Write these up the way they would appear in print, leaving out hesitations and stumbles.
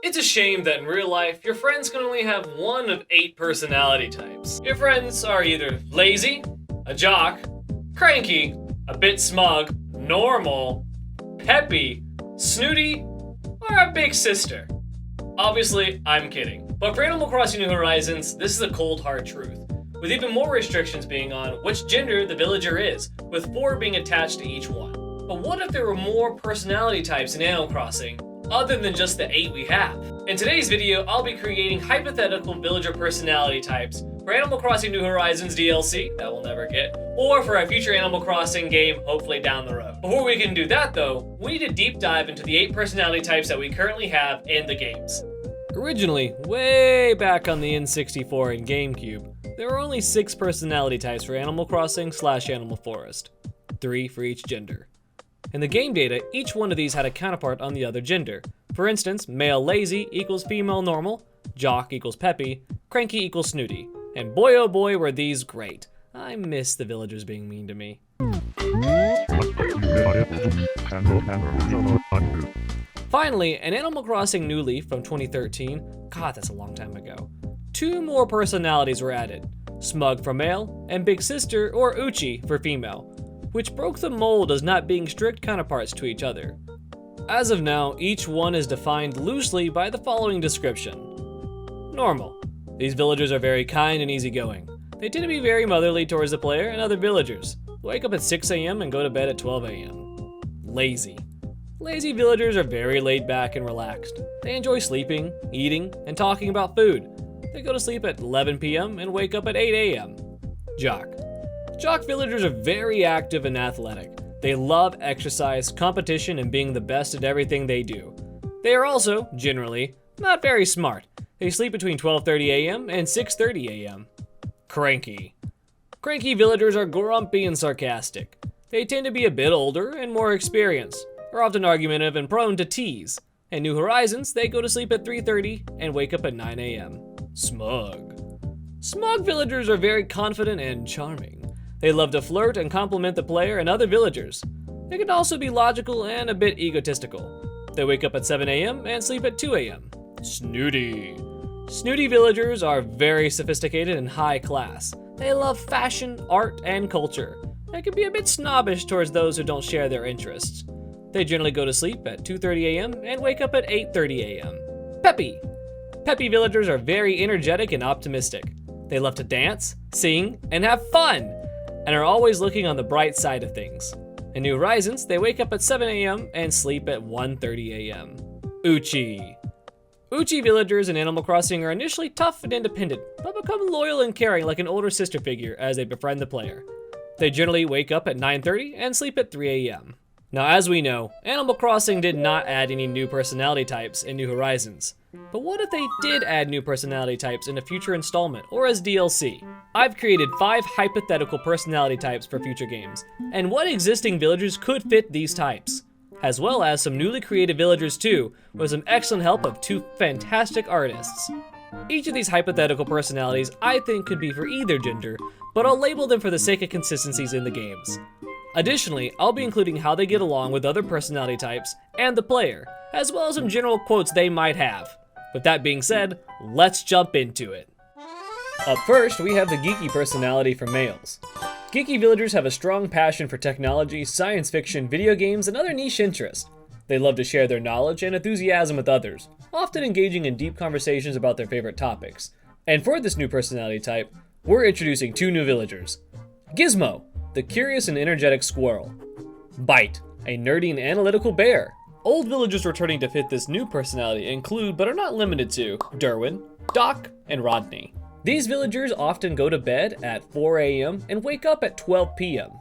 It's a shame that in real life, your friends can only have one of 8 personality types. Your friends are either lazy, a jock, cranky, a bit smug, normal, peppy, snooty, or a big sister. Obviously, I'm kidding. But for Animal Crossing New Horizons, this is a cold hard truth, with even more restrictions being on which gender the villager is, with 4 being attached to each one. But what if there were more personality types in Animal Crossing, other than just the 8 we have? In today's video, I'll be creating hypothetical villager personality types for Animal Crossing New Horizons DLC, that we'll never get, or for a future Animal Crossing game, hopefully down the road. Before we can do that though, we need to deep dive into the 8 personality types that we currently have in the games. Originally, way back on the N64 and GameCube, there were only 6 personality types for Animal Crossing / Animal Forest, 3 for each gender. In the game data, each one of these had a counterpart on the other gender. For instance, male lazy equals female normal, jock equals peppy, cranky equals snooty. And boy oh boy were these great. I miss the villagers being mean to me. Finally, in Animal Crossing New Leaf from 2013, God that's a long time ago, 2 more personalities were added, Smug for male, and Big Sister or Uchi for female, which broke the mold as not being strict counterparts to each other. As of now, each one is defined loosely by the following description. Normal. These villagers are very kind and easygoing. They tend to be very motherly towards the player and other villagers. Wake up at 6 a.m. and go to bed at 12 a.m. Lazy. Lazy villagers are very laid back and relaxed. They enjoy sleeping, eating, and talking about food. They go to sleep at 11 p.m. and wake up at 8 a.m. Jock. Jock villagers are very active and athletic. They love exercise, competition, and being the best at everything they do. They are also, generally, not very smart. They sleep between 12:30 a.m. and 6:30 a.m. Cranky. Cranky villagers are grumpy and sarcastic. They tend to be a bit older and more experienced, are often argumentative and prone to tease. In New Horizons, they go to sleep at 3:30 and wake up at 9 a.m. Smug. Smug villagers are very confident and charming. They love to flirt and compliment the player and other villagers. They can also be logical and a bit egotistical. They wake up at 7 a.m. and sleep at 2 a.m. Snooty. Snooty villagers are very sophisticated and high class. They love fashion, art, and culture. They can be a bit snobbish towards those who don't share their interests. They generally go to sleep at 2:30 a.m. and wake up at 8:30 a.m. Peppy. Peppy villagers are very energetic and optimistic. They love to dance, sing, and have fun, and are always looking on the bright side of things. In New Horizons, they wake up at 7 a.m. and sleep at 1:30 a.m. Uchi. Uchi villagers in Animal Crossing are initially tough and independent, but become loyal and caring like an older sister figure as they befriend the player. They generally wake up at 9:30 and sleep at 3 a.m. Now, as we know, Animal Crossing did not add any new personality types in New Horizons. But what if they did add new personality types in a future installment or as DLC? I've created 5 hypothetical personality types for future games, and what existing villagers could fit these types, as well as some newly created villagers too, with some excellent help of 2 fantastic artists. Each of these hypothetical personalities I think could be for either gender, but I'll label them for the sake of consistencies in the games. Additionally, I'll be including how they get along with other personality types and the player, as well as some general quotes they might have. With that being said, let's jump into it. Up first, we have the geeky personality for males. Geeky villagers have a strong passion for technology, science fiction, video games, and other niche interests. They love to share their knowledge and enthusiasm with others, often engaging in deep conversations about their favorite topics. And for this new personality type, we're introducing 2 new villagers. Gizmo, the curious and energetic squirrel. Bite, a nerdy and analytical bear. Old villagers returning to fit this new personality include, but are not limited to, Derwin, Doc, and Rodney. These villagers often go to bed at 4 a.m. and wake up at 12 p.m.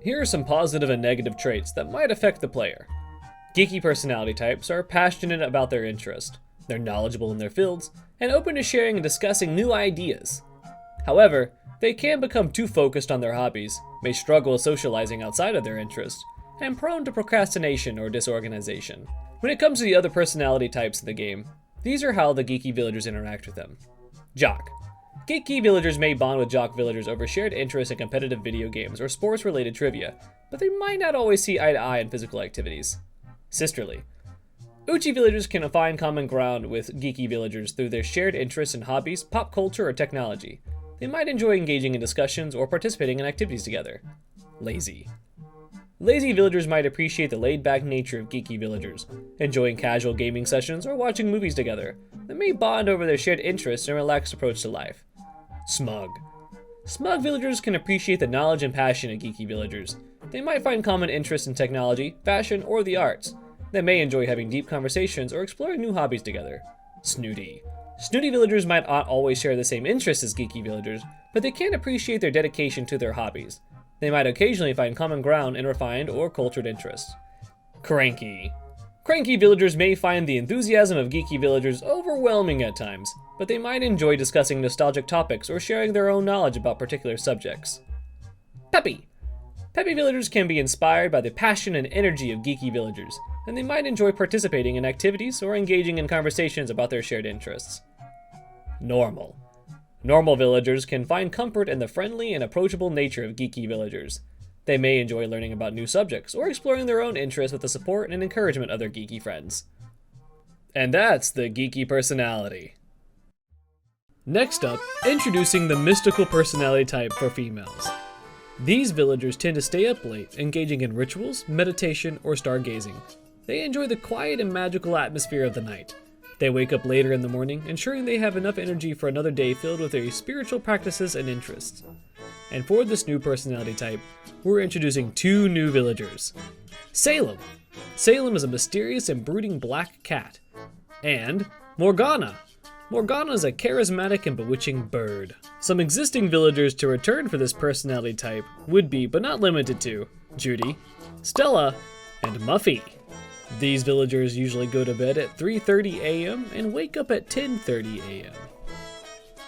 Here are some positive and negative traits that might affect the player. Geeky personality types are passionate about their interest. They're knowledgeable in their fields and open to sharing and discussing new ideas. However, they can become too focused on their hobbies, may struggle with socializing outside of their interests, and prone to procrastination or disorganization. When it comes to the other personality types in the game, these are how the geeky villagers interact with them. Jock. Geeky villagers may bond with jock villagers over shared interests in competitive video games or sports-related trivia, but they might not always see eye to eye in physical activities. Sisterly. Uchi villagers can find common ground with Geeky villagers through their shared interests in hobbies, pop culture, or technology. They might enjoy engaging in discussions or participating in activities together. Lazy. Lazy villagers might appreciate the laid-back nature of Geeky villagers, enjoying casual gaming sessions or watching movies together. They may bond over their shared interests and relaxed approach to life. Smug. Smug villagers can appreciate the knowledge and passion of Geeky villagers. They might find common interests in technology, fashion, or the arts. They may enjoy having deep conversations or exploring new hobbies together. Snooty. Snooty villagers might not always share the same interests as Geeky villagers, but they can appreciate their dedication to their hobbies. They might occasionally find common ground in refined or cultured interests. Cranky. Cranky villagers may find the enthusiasm of Geeky villagers overwhelming at times, but they might enjoy discussing nostalgic topics or sharing their own knowledge about particular subjects. Peppy. Peppy villagers can be inspired by the passion and energy of Geeky villagers, and they might enjoy participating in activities or engaging in conversations about their shared interests. Normal. Normal villagers can find comfort in the friendly and approachable nature of Geeky villagers. They may enjoy learning about new subjects or exploring their own interests with the support and encouragement of their geeky friends. And that's the geeky personality. Next up, introducing the mystical personality type for females. These villagers tend to stay up late, engaging in rituals, meditation, or stargazing. They enjoy the quiet and magical atmosphere of the night. They wake up later in the morning, ensuring they have enough energy for another day filled with their spiritual practices and interests. And for this new personality type, we're introducing two new villagers. Salem. Salem is a mysterious and brooding black cat. And Morgana. Morgana is a charismatic and bewitching bird. Some existing villagers to return for this personality type would be, but not limited to, Judy, Stella, and Muffy. These villagers usually go to bed at 3:30 a.m. and wake up at 10:30 a.m.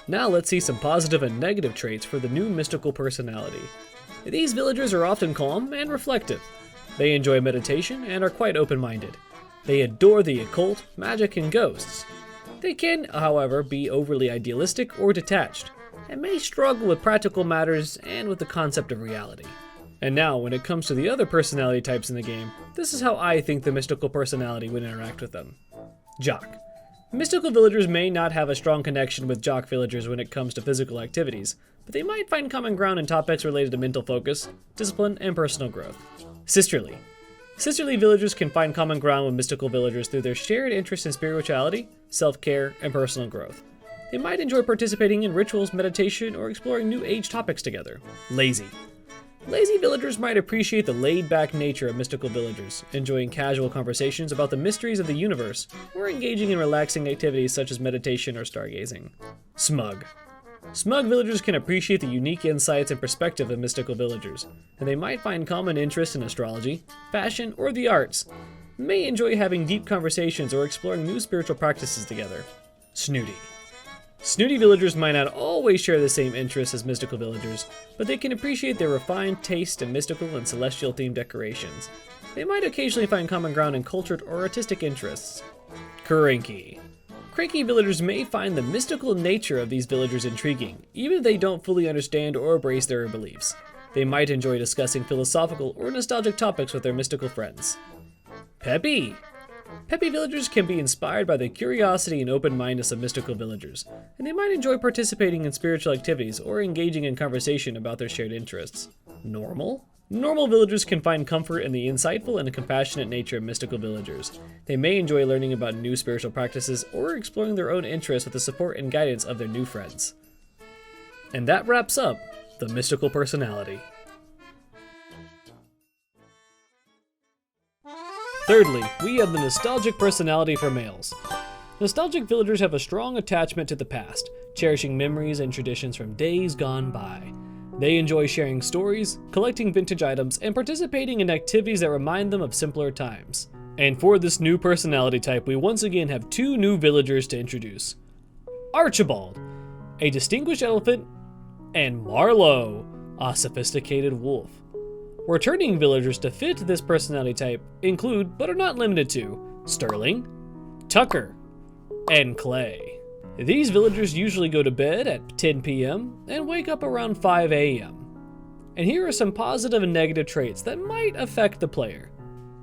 Now let's see some positive and negative traits for the new mystical personality. These villagers are often calm and reflective. They enjoy meditation and are quite open-minded. They adore the occult, magic, and ghosts. They can, however, be overly idealistic or detached, and may struggle with practical matters and with the concept of reality. And now, when it comes to the other personality types in the game, this is how I think the mystical personality would interact with them. Jock. Mystical villagers may not have a strong connection with jock villagers when it comes to physical activities, but they might find common ground in topics related to mental focus, discipline, and personal growth. Sisterly. Sisterly villagers can find common ground with mystical villagers through their shared interest in spirituality, self-care, and personal growth. They might enjoy participating in rituals, meditation, or exploring new age topics together. Lazy. Lazy villagers might appreciate the laid-back nature of mystical villagers, enjoying casual conversations about the mysteries of the universe, or engaging in relaxing activities such as meditation or stargazing. Smug. Smug villagers can appreciate the unique insights and perspective of mystical villagers, and they might find common interest in astrology, fashion, or the arts. They may enjoy having deep conversations or exploring new spiritual practices together. Snooty. Snooty villagers might not always share the same interests as mystical villagers, but they can appreciate their refined taste in mystical and celestial-themed decorations. They might occasionally find common ground in cultured or artistic interests. Cranky. Cranky villagers may find the mystical nature of these villagers intriguing, even if they don't fully understand or embrace their beliefs. They might enjoy discussing philosophical or nostalgic topics with their mystical friends. Peppy. Peppy villagers can be inspired by the curiosity and open-mindedness of mystical villagers, and they might enjoy participating in spiritual activities or engaging in conversation about their shared interests. Normal? Normal villagers can find comfort in the insightful and compassionate nature of mystical villagers. They may enjoy learning about new spiritual practices or exploring their own interests with the support and guidance of their new friends. And that wraps up the mystical personality. Thirdly, we have the nostalgic personality for males. Nostalgic villagers have a strong attachment to the past, cherishing memories and traditions from days gone by. They enjoy sharing stories, collecting vintage items, and participating in activities that remind them of simpler times. And for this new personality type, we once again have two new villagers to introduce. Archibald, a distinguished elephant, and Marlowe, a sophisticated wolf. Returning villagers to fit this personality type include, but are not limited to, Sterling, Tucker, and Clay. These villagers usually go to bed at 10 p.m. and wake up around 5 a.m. And here are some positive and negative traits that might affect the player.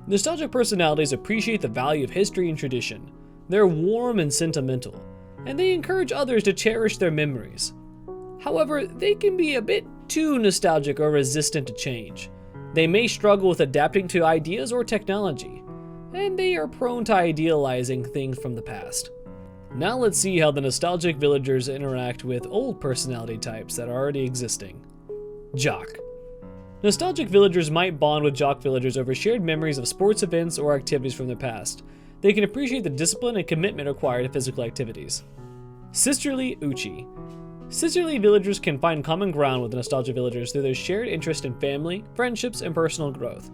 Nostalgic personalities appreciate the value of history and tradition. They're warm and sentimental, and they encourage others to cherish their memories. However, they can be a bit too nostalgic or resistant to change. They may struggle with adapting to ideas or technology, and they are prone to idealizing things from the past. Now let's see how the nostalgic villagers interact with old personality types that are already existing. Jock. Nostalgic villagers might bond with jock villagers over shared memories of sports events or activities from the past. They can appreciate the discipline and commitment required in physical activities. Sisterly Uchi. Sisterly villagers can find common ground with nostalgic villagers through their shared interest in family, friendships, and personal growth.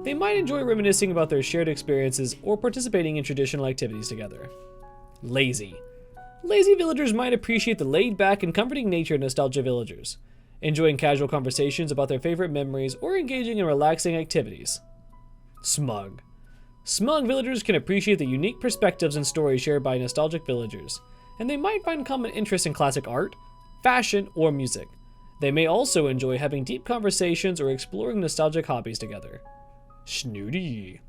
They might enjoy reminiscing about their shared experiences or participating in traditional activities together. Lazy. Lazy villagers might appreciate the laid-back and comforting nature of nostalgia villagers, enjoying casual conversations about their favorite memories or engaging in relaxing activities. Smug. Smug villagers can appreciate the unique perspectives and stories shared by nostalgic villagers, and they might find common interest in classic art, fashion, or music. They may also enjoy having deep conversations or exploring nostalgic hobbies together. Snooty.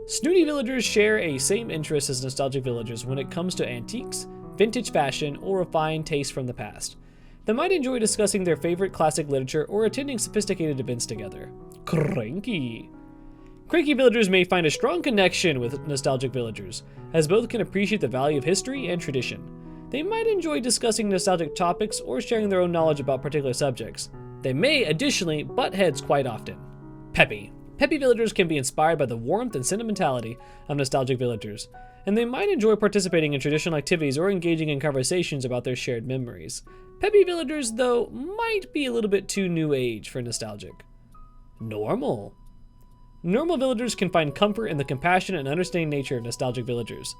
Snooty villagers share a same interest as nostalgic villagers when it comes to antiques, vintage fashion, or refined taste from the past. They might enjoy discussing their favorite classic literature or attending sophisticated events together. Cranky. Cranky villagers may find a strong connection with nostalgic villagers, as both can appreciate the value of history and tradition. They might enjoy discussing nostalgic topics or sharing their own knowledge about particular subjects. They may additionally butt heads quite often. Peppy. Peppy villagers can be inspired by the warmth and sentimentality of nostalgic villagers, and they might enjoy participating in traditional activities or engaging in conversations about their shared memories. Peppy villagers, though, might be a little bit too new age for nostalgic. Normal. Normal villagers can find comfort in the compassionate and understanding nature of nostalgic villagers.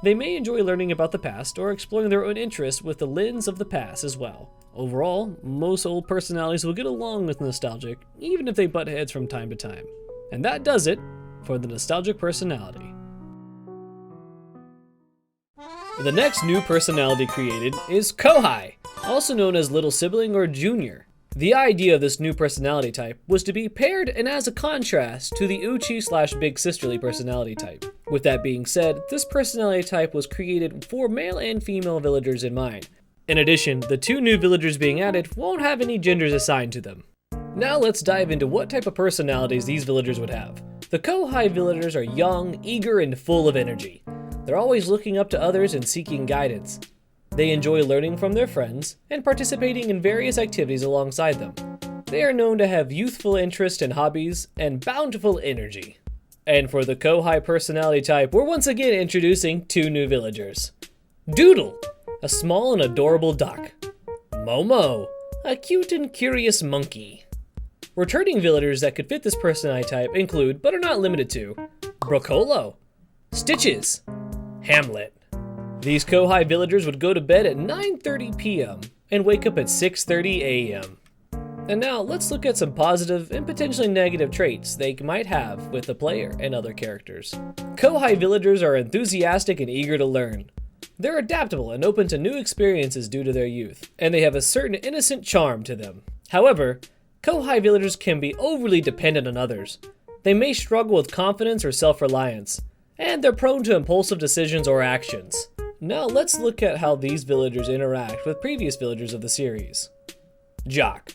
They may enjoy learning about the past or exploring their own interests with the lens of the past as well. Overall, most old personalities will get along with nostalgic, even if they butt heads from time to time. And that does it for the nostalgic personality. The next new personality created is Kawhi, also known as little sibling or junior. The idea of this new personality type was to be paired and as a contrast to the Uchi/big sisterly personality type. With that being said, this personality type was created for male and female villagers in mind. In addition, the two new villagers being added won't have any genders assigned to them. Now let's dive into what type of personalities these villagers would have. The Kawhi villagers are young, eager, and full of energy. They're always looking up to others and seeking guidance. They enjoy learning from their friends and participating in various activities alongside them. They are known to have youthful interest and hobbies and bountiful energy. And for the Kawhi personality type, we're once again introducing two new villagers. Doodle, a small and adorable duck. Momo, a cute and curious monkey. Returning villagers that could fit this personality type include, but are not limited to, Brocolo, Stitches, Hamlet. These Kawhi villagers would go to bed at 9:30 p.m. and wake up at 6:30 a.m. And now let's look at some positive and potentially negative traits they might have with the player and other characters. Kawhi villagers are enthusiastic and eager to learn. They're adaptable and open to new experiences due to their youth, and they have a certain innocent charm to them. However, Kawhi villagers can be overly dependent on others. They may struggle with confidence or self-reliance, and they're prone to impulsive decisions or actions. Now let's look at how these villagers interact with previous villagers of the series. Jock.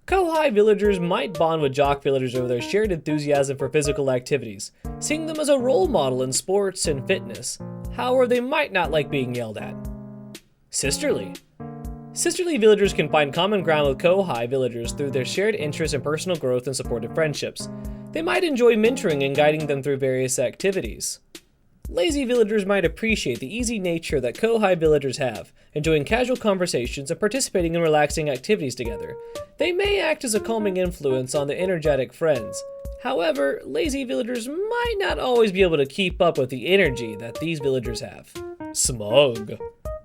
Kawhi villagers might bond with jock villagers over their shared enthusiasm for physical activities, seeing them as a role model in sports and fitness. However, they might not like being yelled at. Sisterly. Sisterly villagers can find common ground with Kawhi villagers through their shared interest in personal growth and supportive friendships. They might enjoy mentoring and guiding them through various activities. Lazy villagers might appreciate the easy nature that Kawhi villagers have, enjoying casual conversations and participating in relaxing activities together. They may act as a calming influence on their energetic friends. However, lazy villagers might not always be able to keep up with the energy that these villagers have. Smug.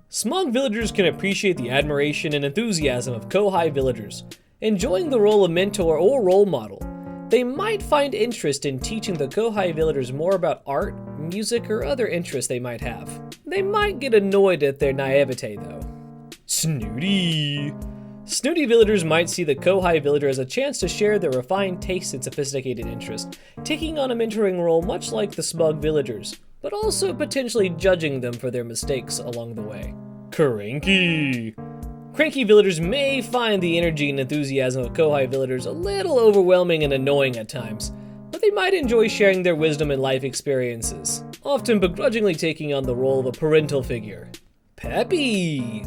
Smug villagers can appreciate the admiration and enthusiasm of Kawhi villagers, enjoying the role of mentor or role model. They might find interest in teaching the Kawhi villagers more about art, music, or other interests they might have. They might get annoyed at their naivete though. Snooty. Snooty villagers might see the Kawhi villager as a chance to share their refined taste and sophisticated interest, taking on a mentoring role much like the smug villagers, but also potentially judging them for their mistakes along the way. Cranky! Cranky villagers may find the energy and enthusiasm of Kawhi villagers a little overwhelming and annoying at times, but they might enjoy sharing their wisdom and life experiences, often begrudgingly taking on the role of a parental figure. Peppy!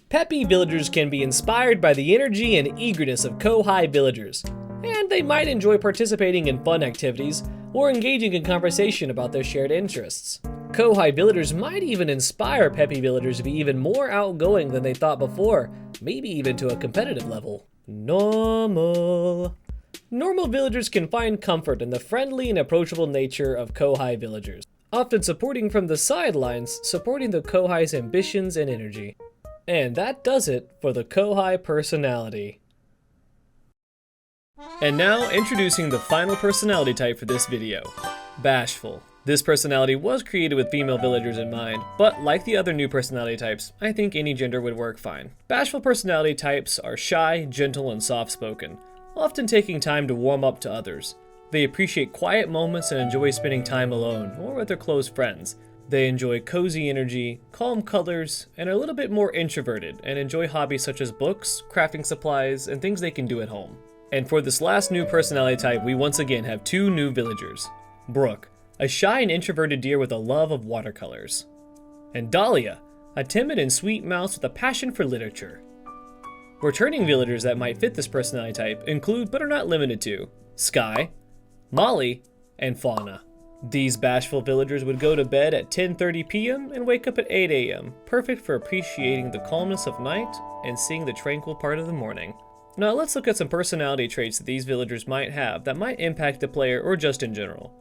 Peppy villagers can be inspired by the energy and eagerness of Kawhi villagers, and they might enjoy participating in fun activities or engaging in conversation about their shared interests. Kawhi villagers might even inspire Peppy villagers to be even more outgoing than they thought before, maybe even to a competitive level. Normal. Normal villagers can find comfort in the friendly and approachable nature of Kawhi villagers, often supporting from the sidelines, supporting the Kawhi's ambitions and energy. And that does it for the Kawhi personality. And now, introducing the final personality type for this video, Bashful. This personality was created with female villagers in mind, but like the other new personality types, I think any gender would work fine. Bashful personality types are shy, gentle, and soft-spoken, often taking time to warm up to others. They appreciate quiet moments and enjoy spending time alone or with their close friends. They enjoy cozy energy, calm colors, and are a little bit more introverted and enjoy hobbies such as books, crafting supplies, and things they can do at home. And for this last new personality type, we once again have two new villagers. Brooke, a shy and introverted deer with a love of watercolors. And Dahlia, a timid and sweet mouse with a passion for literature. Returning villagers that might fit this personality type include, but are not limited to, Sky, Molly, and Fauna. These bashful villagers would go to bed at 10:30 p.m. and wake up at 8 a.m., perfect for appreciating the calmness of night and seeing the tranquil part of the morning. Now let's look at some personality traits that these villagers might have that might impact the player or just in general.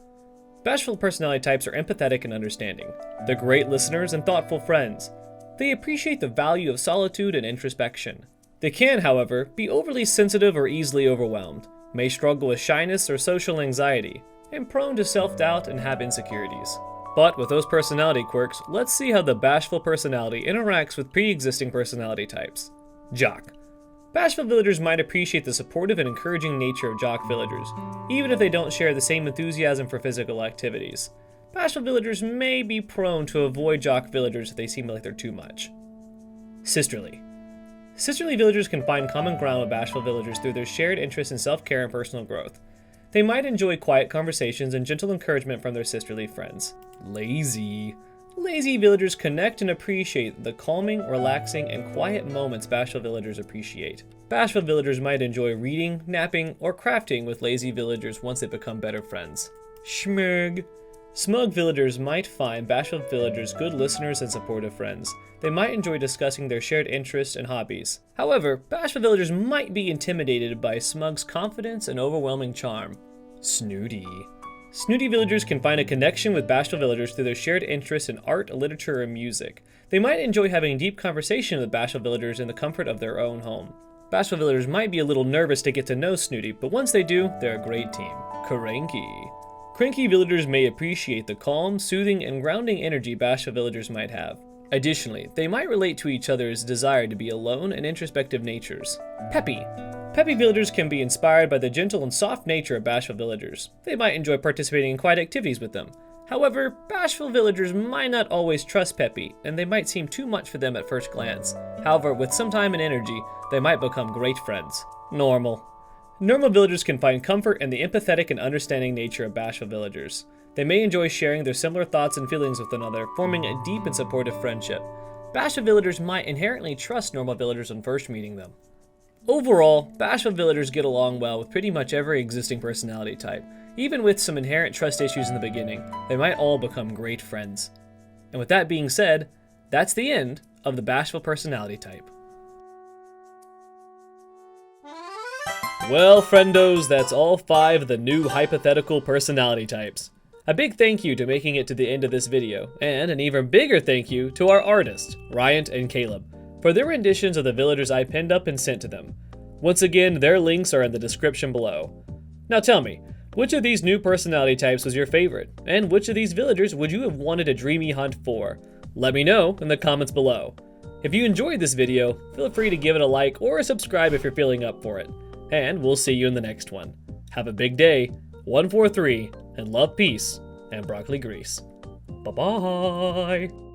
Bashful personality types are empathetic and understanding. They're great listeners and thoughtful friends. They appreciate the value of solitude and introspection. They can, however, be overly sensitive or easily overwhelmed, may struggle with shyness or social anxiety, and prone to self-doubt and have insecurities. But with those personality quirks, let's see how the bashful personality interacts with pre-existing personality types. Jock. Bashful villagers might appreciate the supportive and encouraging nature of jock villagers, even if they don't share the same enthusiasm for physical activities. Bashful villagers may be prone to avoid jock villagers if they seem like they're too much. Sisterly. Sisterly villagers can find common ground with bashful villagers through their shared interest in self-care and personal growth. They might enjoy quiet conversations and gentle encouragement from their sisterly friends. Lazy. Lazy villagers connect and appreciate the calming, relaxing, and quiet moments bashful villagers appreciate. Bashful villagers might enjoy reading, napping, or crafting with lazy villagers once they become better friends. Schmurg. Smug villagers might find bashful villagers good listeners and supportive friends. They might enjoy discussing their shared interests and hobbies. However, bashful villagers might be intimidated by Smug's confidence and overwhelming charm. Snooty. Snooty villagers can find a connection with bashful villagers through their shared interests in art, literature, and music. They might enjoy having deep conversation with bashful villagers in the comfort of their own home. Bashful villagers might be a little nervous to get to know Snooty, but once they do, they're a great team. Cranky. Cranky villagers may appreciate the calm, soothing, and grounding energy bashful villagers might have. Additionally, they might relate to each other's desire to be alone and introspective natures. Peppy. Peppy villagers can be inspired by the gentle and soft nature of bashful villagers. They might enjoy participating in quiet activities with them. However, bashful villagers might not always trust Peppy, and they might seem too much for them at first glance. However, with some time and energy, they might become great friends. Normal. Normal villagers can find comfort in the empathetic and understanding nature of bashful villagers. They may enjoy sharing their similar thoughts and feelings with one another, forming a deep and supportive friendship. Bashful villagers might inherently trust normal villagers on first meeting them. Overall, bashful villagers get along well with pretty much every existing personality type. Even with some inherent trust issues in the beginning, they might all become great friends. And with that being said, that's the end of the bashful personality type. Well, friendos, that's all 5 of the new hypothetical personality types. A big thank you to making it to the end of this video, and an even bigger thank you to our artists, Ryant and Caleb, for their renditions of the villagers I pinned up and sent to them. Once again, their links are in the description below. Now tell me, which of these new personality types was your favorite, and which of these villagers would you have wanted a dreamy hunt for? Let me know in the comments below. If you enjoyed this video, feel free to give it a like or subscribe if you're feeling up for it. And we'll see you in the next one. Have a big day, 143, and love, peace, and broccoli grease. Bye-bye!